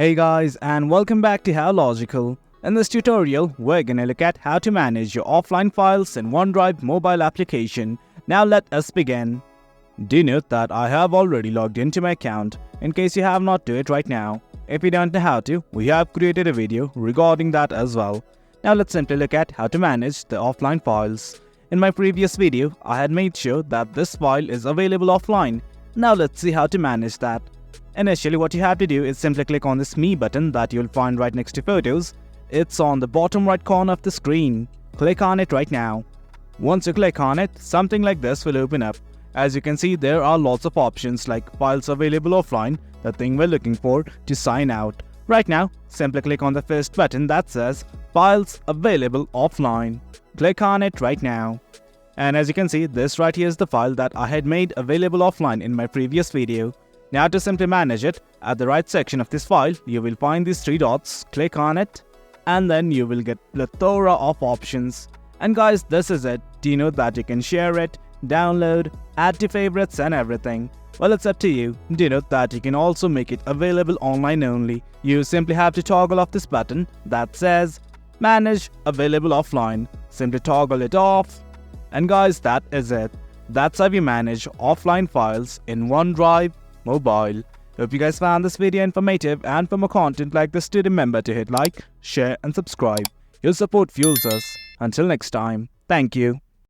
Hey guys, and welcome back to How Logical. In this tutorial, we're gonna look at how to manage your offline files in OneDrive mobile application. Now let us begin. Do note that I have already logged into my account in case you have not do it right now. If you don't know how to, we have created a video regarding that as well. Now let's simply look at how to manage the offline files. In my previous video, I had made sure that this file is available offline. Now let's see how to manage that. Initially, what you have to do is simply click on this Me button that you'll find right next to Photos. It's on the bottom right corner of the screen. Click on it right now. Once you click on it, something like this will open up. As you can see, there are lots of options like files available offline, the thing we're looking for, to sign out. Right now, simply click on the first button that says Files Available Offline. Click on it right now. And as you can see, this right here is the file that I had made available offline in my previous video. Now to simply manage it, at the right section of this file, you will find these three dots, click on it, and then you will get a plethora of options. And guys, this is it. Do you know that you can share it, download, add to favorites and everything? Well, it's up to you. Do note that you can also make it available online only. You simply have to toggle off this button that says Manage Available Offline. Simply toggle it off. And guys, that is it. That's how you manage offline files in OneDrive mobile. Hope you guys found this video informative, and for more content like this, do remember to hit like, share and subscribe. Your support fuels us. Until next time, thank you.